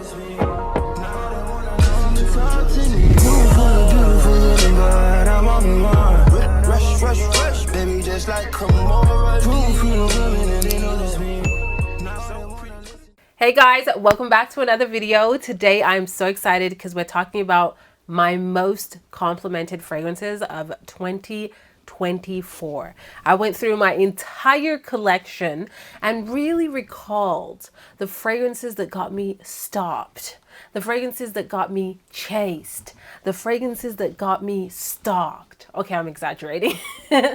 Hey guys, welcome back to another video. Today I'm so excited because we're talking about my most complimented fragrances of 2024. I went through my entire collection and really recalled the fragrances that got me stopped, the fragrances that got me chased, the fragrances that got me stalked. Okay, I'm exaggerating.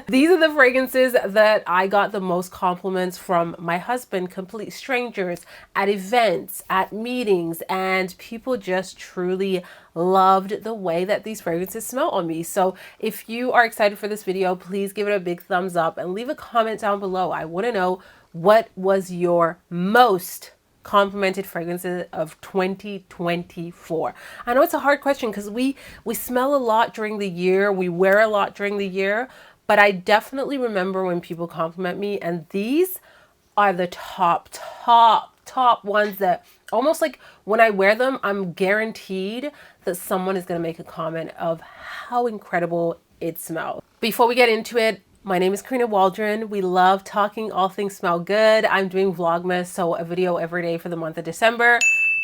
These are the fragrances that I got the most compliments from my husband, complete strangers, at events, at meetings, and people just truly loved the way that these fragrances smell on me. So if you are excited for this video, please give it a big thumbs up and leave a comment down below. I want to know, what was your most complimented fragrances of 2024? I know it's a hard question because we smell a lot during the year, we wear a lot during the year, but I definitely remember when people compliment me, and these are the top ones that almost like when I wear them, I'm guaranteed that someone is going to make a comment of how incredible it smells. Before we get into it, my name is Karina Waldron. We love talking all things smell good. I'm doing Vlogmas, so a video every day for the month of December.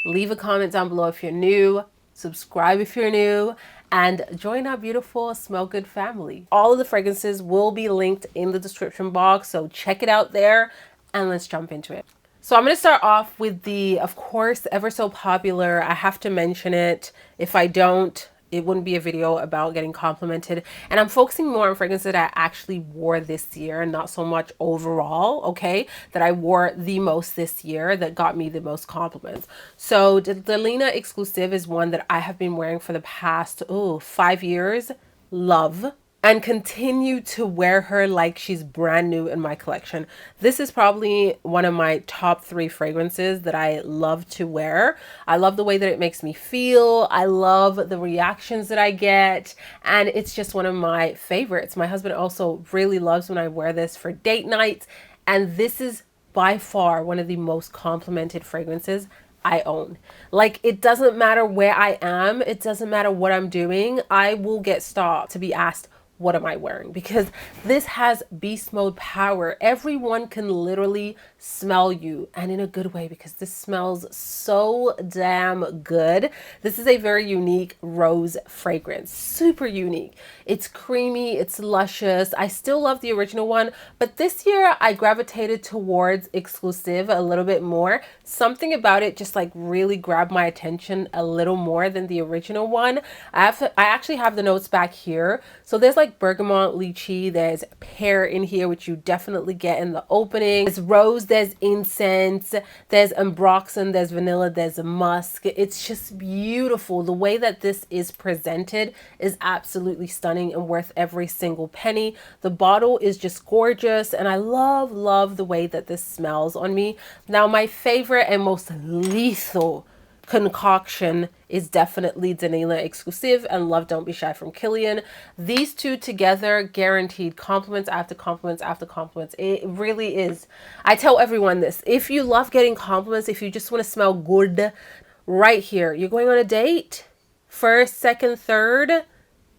Leave a comment down below if you're new, subscribe if you're new, and join our beautiful Smell Good family. All of the fragrances will be linked in the description box, so check it out there and let's jump into it. So I'm going to start off with the, of course, ever so popular, I have to mention it. If I don't, it wouldn't be a video about getting complimented. And I'm focusing more on fragrances that I actually wore this year and not so much overall, okay, that I wore the most this year that got me the most compliments. So the Delina exclusive is one that I have been wearing for the past 5 years. Love. And continue to wear her like she's brand new in my collection. This is probably one of my top 3 fragrances that I love to wear. I love the way that it makes me feel. I love the reactions that I get. And it's just one of my favorites. My husband also really loves when I wear this for date nights. And this is by far one of the most complimented fragrances I own. Like, it doesn't matter where I am. It doesn't matter what I'm doing. I will get stopped to be asked, what am I wearing? Because this has beast mode power. Everyone can literally smell you, and in a good way, because this smells so damn good. This is a very unique rose fragrance, super unique. It's creamy, it's luscious. I still love the original one, but this year I gravitated towards exclusive a little bit more. Something about it just like really grabbed my attention a little more than the original one. I actually have the notes back here. So there's like bergamot, lychee, there's pear in here, which you definitely get in the opening. There's rose, there's incense, there's ambroxan, there's vanilla, there's musk. It's just beautiful. The way that this is presented is absolutely stunning and worth every single penny. The bottle is just gorgeous, and I love the way that this smells on me. Now, my favorite and most lethal concoction is definitely Delina exclusive and Love Don't Be Shy from Kilian. These two together guaranteed compliments after compliments after compliments. It really is. I tell everyone this. If you love getting compliments, if you just want to smell good, right here, you're going on a date, first, second, third,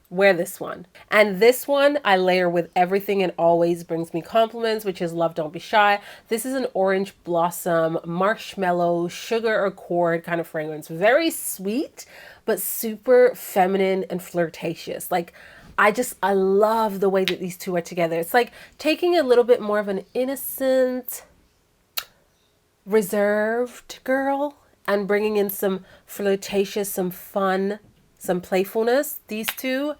wear this one. And this one I layer with everything and always brings me compliments, which is Love Don't Be Shy. This is an orange blossom, marshmallow, sugar accord kind of fragrance. Very sweet, but super feminine and flirtatious. Like, I love the way that these two are together. It's like taking a little bit more of an innocent, reserved girl and bringing in some flirtatious, some fun, some playfulness. These two,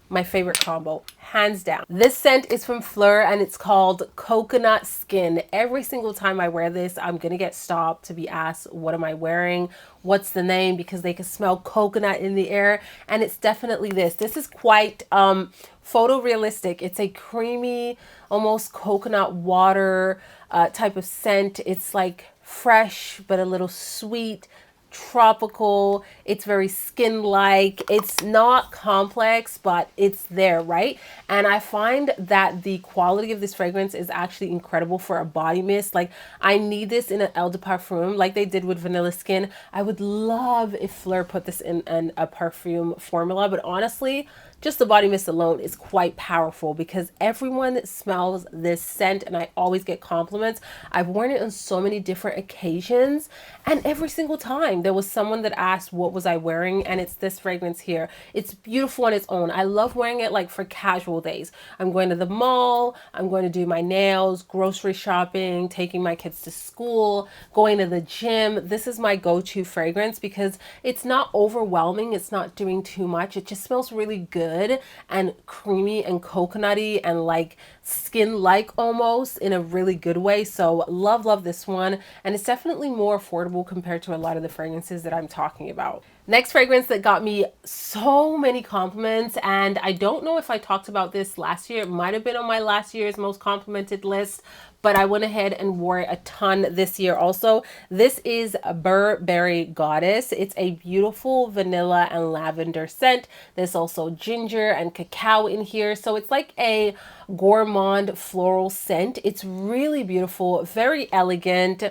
my favorite combo, hands down. This scent is from Phlur and it's called Coconut Skin. Every single time I wear this, I'm gonna get stopped to be asked, what am I wearing? What's the name? Because they can smell coconut in the air, and it's definitely this. This is quite photorealistic. It's a creamy, almost coconut water type of scent. It's like fresh, but a little sweet, tropical. It's very skin-like. It's not complex, but it's there, right? And I find that the quality of this fragrance is actually incredible for a body mist. Like, I need this in an Eau de Parfum like they did with Vanilla Skin. I would love if Phlur put this in a perfume formula, but honestly, just the body mist alone is quite powerful because everyone smells this scent and I always get compliments. I've worn it on so many different occasions, and every single time there was someone that asked what was I wearing, and it's this fragrance here. It's beautiful on its own. I love wearing it like for casual days. I'm going to the mall, I'm going to do my nails, grocery shopping, taking my kids to school, going to the gym. This is my go-to fragrance because it's not overwhelming. It's not doing too much. It just smells really good and creamy and coconutty and like skin-like almost in a really good way. So love this one, and it's definitely more affordable compared to a lot of the fragrances that I'm talking about. Next fragrance that got me so many compliments, and I don't know if I talked about this last year. It might have been on my last year's most complimented list, but I went ahead and wore it a ton this year also. This is Burberry Goddess. It's a beautiful vanilla and lavender scent. There's also ginger and cacao in here. So it's like a gourmand floral scent. It's really beautiful, very elegant.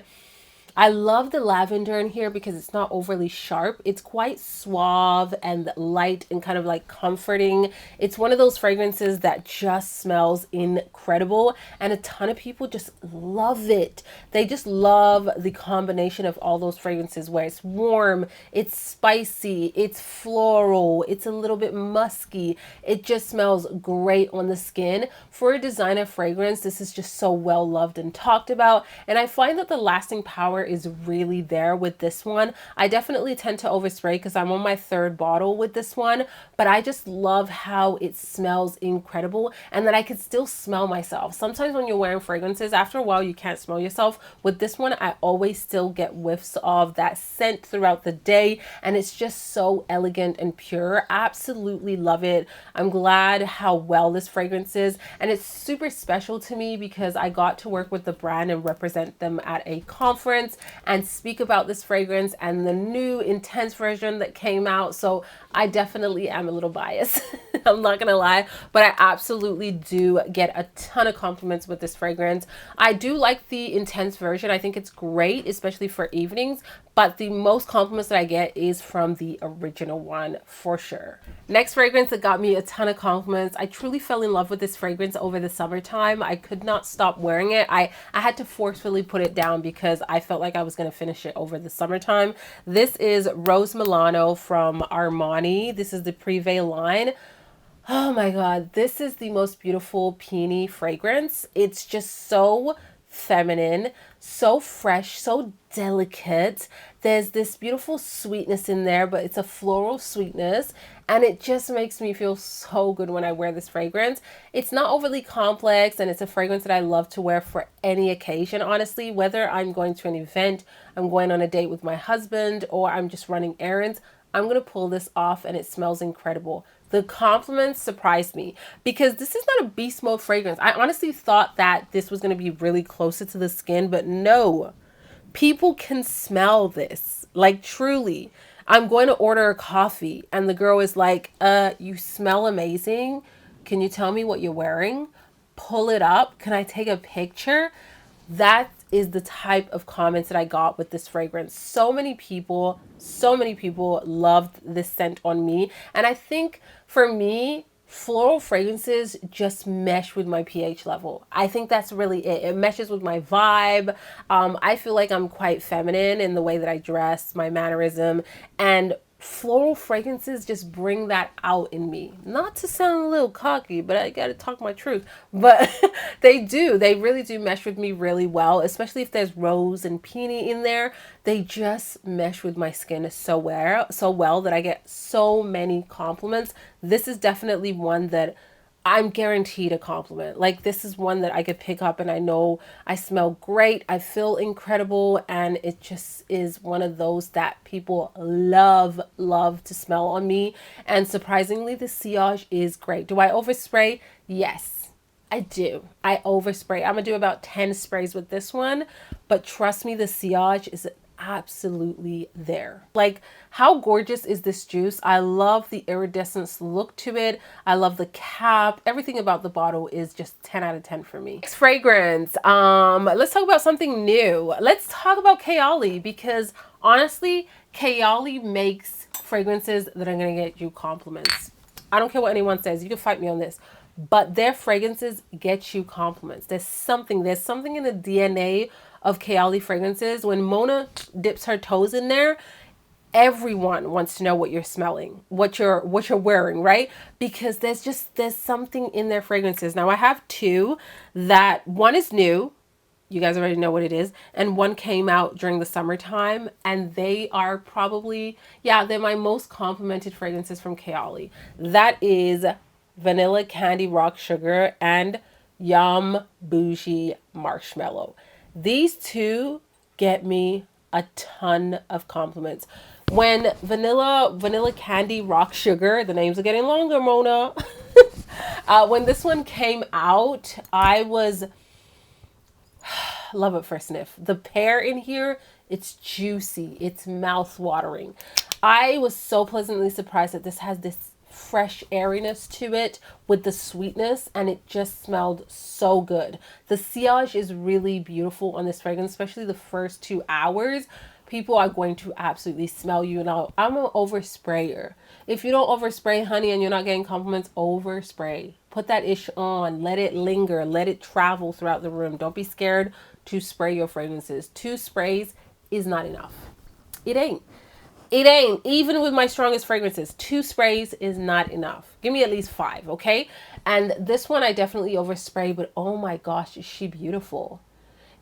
I love the lavender in here because it's not overly sharp. It's quite suave and light and kind of like comforting. It's one of those fragrances that just smells incredible, and a ton of people just love it. They just love the combination of all those fragrances where it's warm, it's spicy, it's floral, it's a little bit musky. It just smells great on the skin. For a designer fragrance, this is just so well loved and talked about, and I find that the lasting power is really there with this one. I definitely tend to overspray because I'm on my third bottle with this one, but I just love how it smells incredible and that I can still smell myself. Sometimes when you're wearing fragrances, after a while you can't smell yourself. With this one, I always still get whiffs of that scent throughout the day, and it's just so elegant and pure. Absolutely love it. I'm glad how well this fragrance is, and it's super special to me because I got to work with the brand and represent them at a conference and speak about this fragrance and the new intense version that came out. So I definitely am a little biased. I'm not gonna lie, but I absolutely do get a ton of compliments with this fragrance. I do like the intense version. I think it's great, especially for evenings, but the most compliments that I get is from the original one for sure. Next fragrance that got me a ton of compliments. I truly fell in love with this fragrance over the summertime. I could not stop wearing it. I had to forcefully put it down because I felt like I was going to finish it over the summertime. This is Rose Milano from Armani. This is the Prive line. Oh my God, this is the most beautiful peony fragrance. It's just so feminine, so fresh, so delicate. There's this beautiful sweetness in there, but it's a floral sweetness, and it just makes me feel so good when I wear this fragrance. It's not overly complex, and it's a fragrance that I love to wear for any occasion, honestly. Whether I'm going to an event, I'm going on a date with my husband, or I'm just running errands, I'm going to pull this off and it smells incredible. The compliments surprised me because this is not a beast mode fragrance. I honestly thought that this was going to be really closer to the skin, but no. People can smell this. Like, truly. I'm going to order a coffee and the girl is like, you smell amazing. Can you tell me what you're wearing? Pull it up. Can I take a picture? That is the type of comments that I got with this fragrance. So many people loved this scent on me. And I think for me, floral fragrances just mesh with my pH level. I think that's really it. It meshes with my vibe. I feel like I'm quite feminine in the way that I dress, my mannerism, and floral fragrances just bring that out in me. Not to sound a little cocky, but I gotta talk my truth. But they do. They really do mesh with me really well, especially if there's rose and peony in there. They just mesh with my skin so well that I get so many compliments. This is definitely one that I'm guaranteed a compliment. Like, this is one that I could pick up and I know I smell great, I feel incredible, and it just is one of those that people love to smell on me. And surprisingly, the sillage is great. Do I overspray? Yes, I do. I overspray. I'm gonna do about 10 sprays with this one, but trust me, the sillage is absolutely there. Like, how gorgeous is this juice? I love the iridescence look to it. I love the cap. Everything about the bottle is just 10 out of 10 for me. Next fragrance. Let's talk about something new. Let's talk about Kayali, because honestly, Kayali makes fragrances that are gonna get you compliments. I don't care what anyone says. You can fight me on this. But their fragrances get you compliments. There's something in the DNA of Kayali Fragrances. When Mona dips her toes in there, everyone wants to know what you're smelling, what you're wearing, right? Because there's something in their fragrances. Now I have two, that one is new. You guys already know what it is. And one came out during the summertime, and they are probably, yeah, they're my most complimented fragrances from Kayali. That is Vanilla Candy Rock Sugar and Yum Bougie Marshmallow. These two get me a ton of compliments. When Vanilla Candy Rock Sugar, the names are getting longer, Mona. When this one came out, I was love at first sniff. The pear in here, it's juicy, it's mouth watering. I was so pleasantly surprised that this has this fresh airiness to it with the sweetness, and it just smelled so good. The sillage is really beautiful on this fragrance, especially the first 2 hours. People are going to absolutely smell you. Now, I'm an oversprayer. If you don't overspray, honey, and you're not getting compliments, overspray. Put that ish on. Let it linger. Let it travel throughout the room. Don't be scared to spray your fragrances. 2 sprays is not enough. It ain't. It ain't. Even with my strongest fragrances, 2 sprays is not enough. Give me at least 5, okay? And this one I definitely overspray, but oh my gosh, is she beautiful.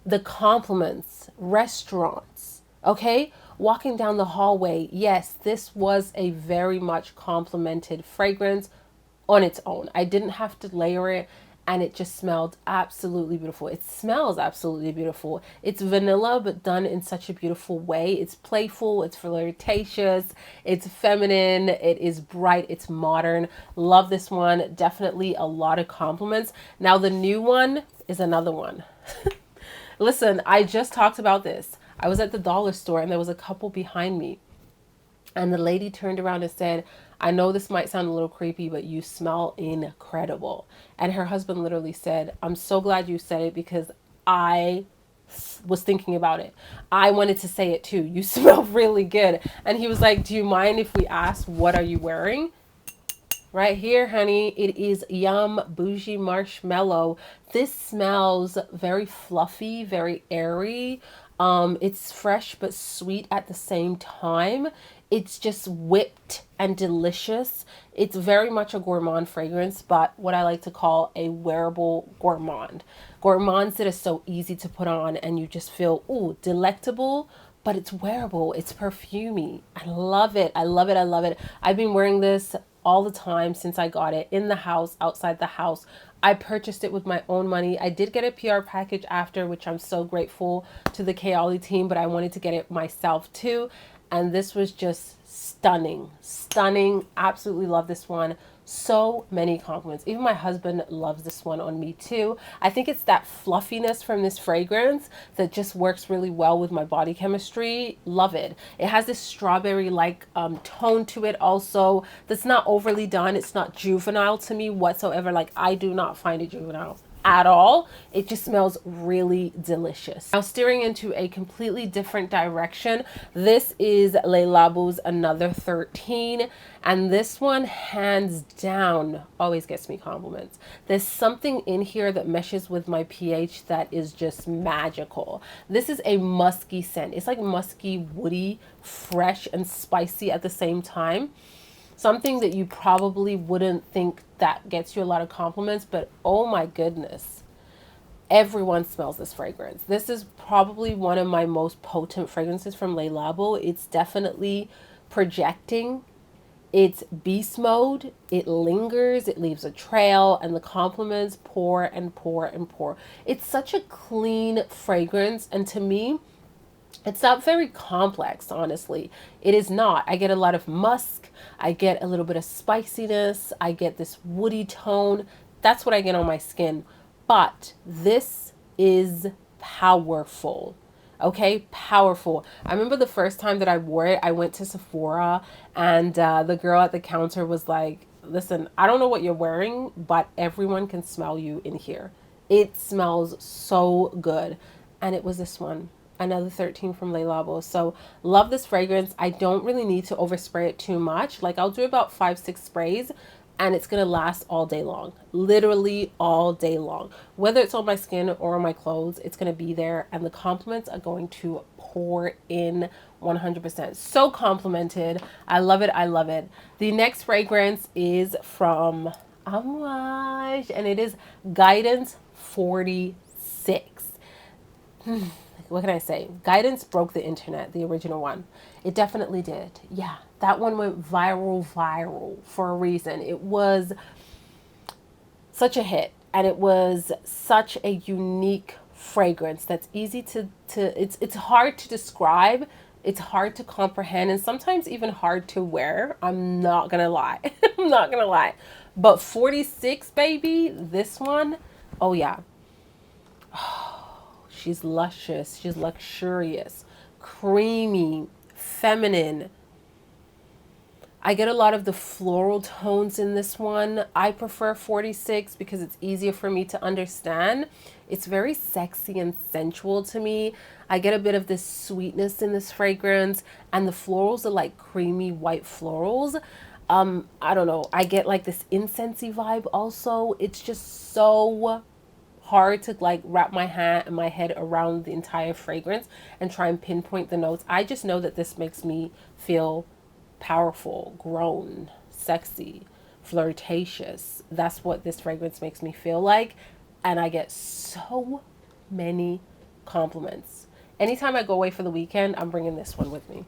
The compliments, restaurants, okay? Walking down the hallway, yes, this was a very much complimented fragrance on its own. I didn't have to layer it, and it just smelled absolutely beautiful. It smells absolutely beautiful. It's vanilla, but done in such a beautiful way. It's playful, it's flirtatious, it's feminine, it is bright, it's modern. Love this one. Definitely a lot of compliments. Now the new one is another one. Listen, I just talked about this. I was at the dollar store and there was a couple behind me. And the lady turned around and said, I know this might sound a little creepy, but you smell incredible. And her husband literally said, I'm so glad you said it, because I was thinking about it. I wanted to say it too. You smell really good. And he was like, do you mind if we ask, what are you wearing? Right here, honey, it is Yum Bougie Marshmallow. This smells very fluffy, very airy. It's fresh but sweet at the same time. It's just whipped and delicious. It's very much a gourmand fragrance, but what I like to call a wearable gourmand. Gourmands that are so easy to put on and you just feel, ooh, delectable, but it's wearable. It's perfumey. I love it. I love it. I love it. I've been wearing this all the time since I got it, in the house, outside the house. I purchased it with my own money. I did get a PR package after, which I'm so grateful to the Kayali team, but I wanted to get it myself too. And this was just stunning, stunning. Absolutely love this one. So many compliments. Even my husband loves this one on me too. I think it's that fluffiness from this fragrance that just works really well with my body chemistry. Love it. It has this strawberry-like tone to it also that's not overly done. It's not juvenile to me whatsoever. Like, I do not find it juvenile at all. It just smells really delicious. Now, steering into a completely different direction, this is Labo's Another 13, and this one hands down always gets me compliments. There's something in here that meshes with my pH that is just magical. This is a musky scent. It's like musky, woody, fresh, and spicy at the same time. Something that you probably wouldn't think that gets you a lot of compliments, but oh my goodness, everyone smells this fragrance. This is probably one of my most potent fragrances from Labo. It's definitely projecting. It's beast mode. It lingers. It leaves a trail, and the compliments pour and pour and pour. It's such a clean fragrance, and to me, it's not very complex, honestly. It is not. I get a lot of musk. I get a little bit of spiciness. I get this woody tone. That's what I get on my skin. But this is powerful. Okay, powerful. I remember the first time that I wore it, I went to Sephora and the girl at the counter was like, listen, I don't know what you're wearing, but everyone can smell you in here. It smells so good. And it was this one, another 13 from Le Labo. So love this fragrance. I don't really need to overspray it too much. Like I'll do about 5-6 sprays and it's going to last all day long, literally all day long. Whether it's on my skin or on my clothes, it's going to be there and the compliments are going to pour in 100%. So complimented. I love it. I love it. The next fragrance is from Amouage and it is Guidance 46. What can I say? Guidance broke the internet, the original one. It definitely did. Yeah, that one went viral for a reason. It was such a hit and it was such a unique fragrance that's easy to it's hard to describe, it's hard to comprehend and sometimes even hard to wear. I'm not gonna lie. I'm not gonna lie. But 46, baby, this one, oh yeah. She's luscious, she's luxurious, creamy, feminine. I get a lot of the floral tones in this one. I prefer 46 because it's easier for me to understand. It's very sexy and sensual to me. I get a bit of this sweetness in this fragrance and the florals are like creamy white florals. I don't know. I get like this incensey vibe also. It's just so hard to like wrap my head around the entire fragrance and try and pinpoint the notes. I just know that this makes me feel powerful, grown, sexy, flirtatious. That's what this fragrance makes me feel like. And I get so many compliments. Anytime I go away for the weekend, I'm bringing this one with me.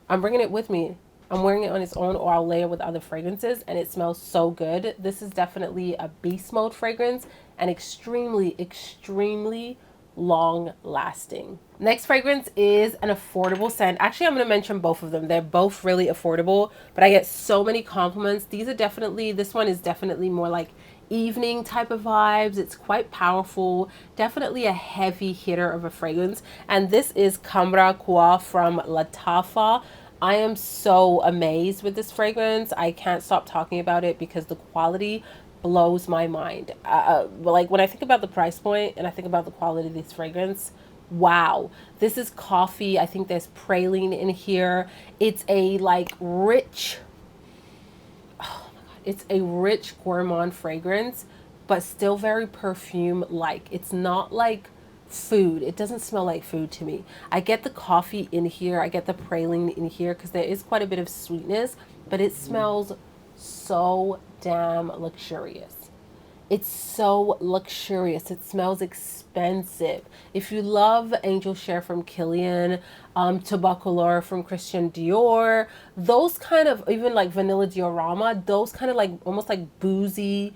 I'm bringing it with me. I'm wearing it on its own or I'll layer with other fragrances and it smells so good. This is definitely a beast mode fragrance and extremely, extremely long lasting. Next fragrance is an affordable scent. Actually, I'm going to mention both of them. They're both really affordable, but I get so many compliments. These are definitely, this one is definitely more like evening type of vibes. It's quite powerful, definitely a heavy hitter of a fragrance. And this is Qahwa from Lattafa. I am so amazed with this fragrance. I can't stop talking about it because the quality blows my mind. Like when I think about the price point and I think about the quality of this fragrance, wow. This is coffee. I think there's praline in here. It's a like rich, oh my God, it's a rich gourmand fragrance, but still very perfume-like. It's not like food. It doesn't smell like food to me. I get the coffee in here. I get the praline in here because there is quite a bit of sweetness, but it smells so damn luxurious. It's so luxurious. It smells expensive. If you love Angel Share from Kilian, Tabacalor from Christian Dior, those kind of, even like Vanilla Diorama, those kind of like almost like boozy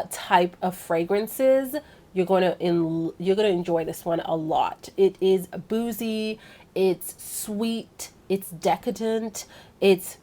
type of fragrances, you're going to enjoy this one a lot. It is boozy, it's sweet, it's decadent, it's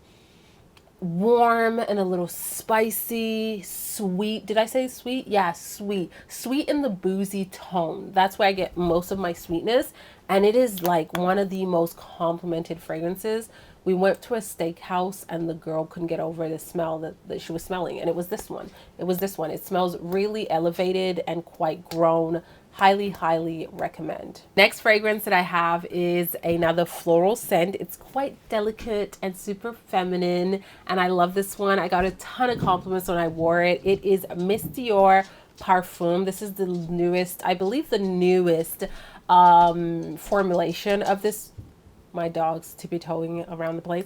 warm and a little spicy, sweet. Did I say sweet? Yeah, sweet. Sweet in the boozy tone. That's where I get most of my sweetness. And it is like one of the most complimented fragrances. We went to a steakhouse and the girl couldn't get over the smell that she was smelling. And it was this one. It was this one. It smells really elevated and quite grown. Highly, highly recommend. Next fragrance that I have is another floral scent. It's quite delicate and super feminine. And I love this one. I got a ton of compliments when I wore it. It is Miss Dior Parfum. This is the newest, I believe the newest formulation of this. My dog's tippy-toeing around the place.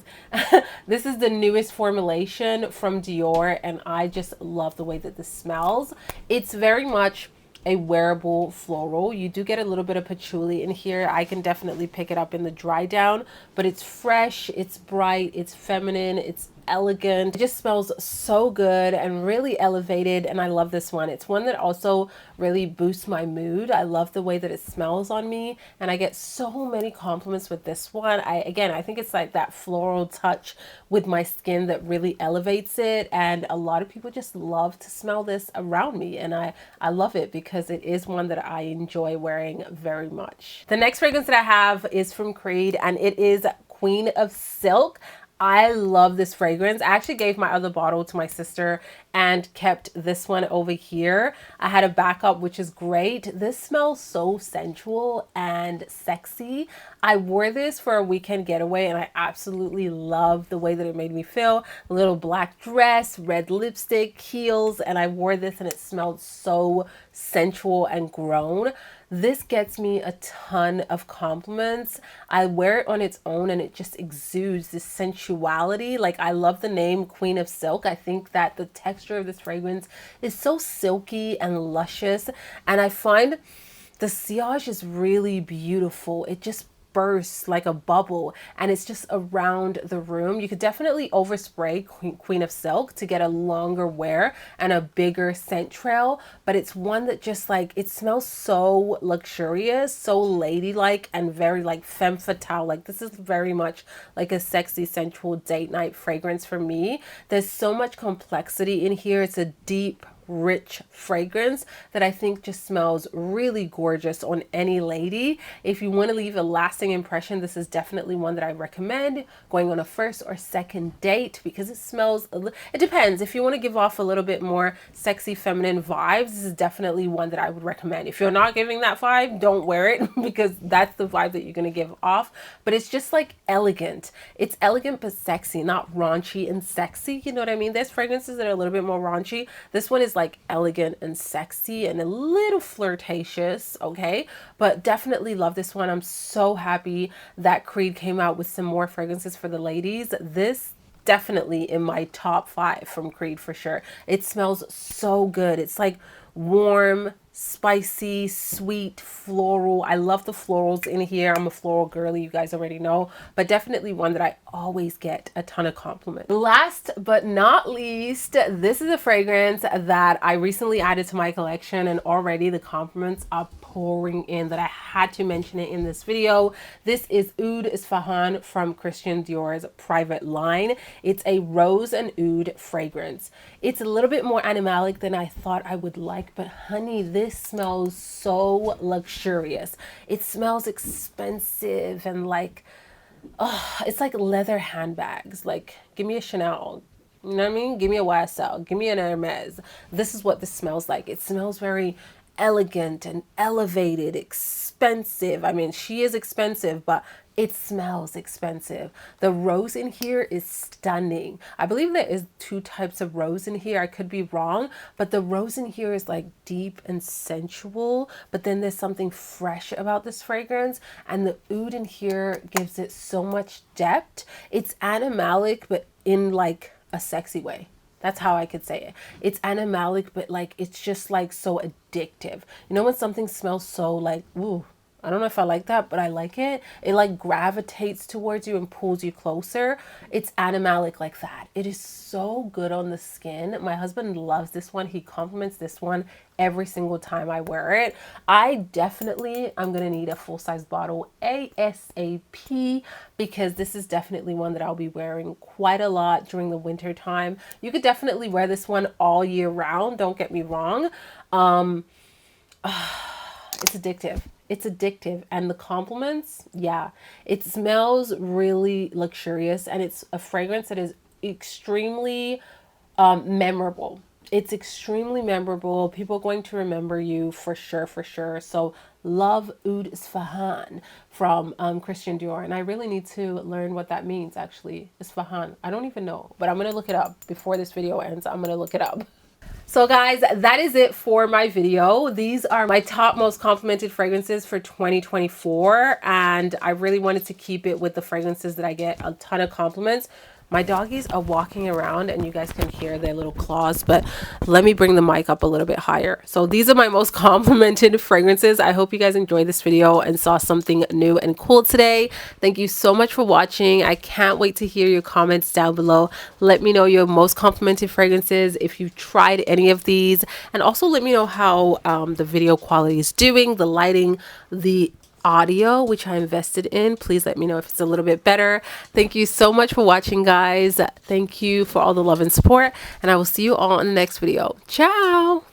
This is the newest formulation from Dior and I just love the way that this smells. It's very much a wearable floral. You do get a little bit of patchouli in here. I can definitely pick it up in the dry down, but it's fresh, it's bright, it's feminine, it's elegant. It just smells so good and really elevated, and I love this one. It's one that also really boosts my mood. I love the way that it smells on me, and I get so many compliments with this one. I think it's like that floral touch with my skin that really elevates it, and a lot of people just love to smell this around me, and I love it because it is one that I enjoy wearing very much. The next fragrance that I have is from Creed, and it is Queen of Silk. I love this fragrance. I actually gave my other bottle to my sister and kept this one over here. I had a backup, which is great. This smells so sensual and sexy. I wore this for a weekend getaway and I absolutely love the way that it made me feel. A little black dress, red lipstick, heels, and I wore this and it smelled so sensual and grown. This gets me a ton of compliments. I wear it on its own and it just exudes this sensuality. Like, I love the name Queen of Silk. I think that the texture of this fragrance is so silky and luscious, and I find the sillage is really beautiful. It just bursts like a bubble and it's just around the room. You could definitely overspray Queen of Silk to get a longer wear and a bigger scent trail, but it's one that just like, it smells so luxurious, so ladylike, and very like femme fatale. Like, this is very much like a sexy, sensual date night fragrance for me. There's so much complexity in here. It's a deep, rich fragrance that I think just smells really gorgeous on any lady. If you want to leave a lasting impression, this is definitely one that I recommend going on a first or second date, because it smells, it depends. If you want to give off a little bit more sexy feminine vibes, this is definitely one that I would recommend. If you're not giving that vibe, don't wear it because that's the vibe that you're going to give off. But it's just like elegant. It's elegant but sexy, not raunchy and sexy. You know what I mean? There's fragrances that are a little bit more raunchy. This one is like elegant and sexy and a little flirtatious, okay? But definitely love this one. I'm so happy that Creed came out with some more fragrances for the ladies. This definitely in my top 5 from Creed for sure. It smells so good. It's like warm, spicy, sweet, floral. I love the florals in here. I'm a floral girly, you guys already know, but definitely one that I always get a ton of compliments. Last but not least, this is a fragrance that I recently added to my collection, and already the compliments are pouring in that I had to mention it in this video. This is Oud Ispahan from Christian Dior's private line. It's a rose and oud fragrance. It's a little bit more animalic than I thought I would like, but honey, this smells so luxurious. It smells expensive and like, oh, it's like leather handbags. Like, give me a Chanel. You know what I mean? Give me a YSL. Give me an Hermes. This is what this smells like. It smells very elegant and elevated, expensive. I mean, she is expensive, but it smells expensive. The rose in here is stunning. I believe there is 2 types of rose in here. I could be wrong, but the rose in here is like deep and sensual, but then there's something fresh about this fragrance, and the oud in here gives it so much depth. It's animalic, but in like a sexy way. That's how I could say it. It's animalic, but like, it's just like so addictive. You know when something smells so like, ooh, I don't know if I like that, but I like it. It like gravitates towards you and pulls you closer. It's animalic like that. It is so good on the skin. My husband loves this one. He compliments this one every single time I wear it. I definitely, I'm going to need a full-size bottle ASAP, because this is definitely one that I'll be wearing quite a lot during the winter time. You could definitely wear this one all year round. Don't get me wrong. It's addictive. It's addictive. And the compliments, yeah, it smells really luxurious, and it's a fragrance that is extremely memorable. It's extremely memorable. People are going to remember you for sure, for sure. So love Oud Ispahan from Christian Dior. And I really need to learn what that means, actually. Ispahan. I don't even know, but I'm going to look it up before this video ends. I'm going to look it up. So guys, that is it for my video. These are my top most complimented fragrances for 2024. And I really wanted to keep it with the fragrances that I get a ton of compliments. My doggies are walking around and you guys can hear their little claws, but let me bring the mic up a little bit higher. So these are my most complimented fragrances. I hope you guys enjoyed this video and saw something new and cool today. Thank you so much for watching. I can't wait to hear your comments down below. Let me know your most complimented fragrances, if you've tried any of these, and also let me know how the video quality is doing, the lighting, the audio, which I invested in. Please let me know if it's a little bit better. Thank you so much for watching, guys. Thank you for all the love and support, and I will see you all in the next video. Ciao.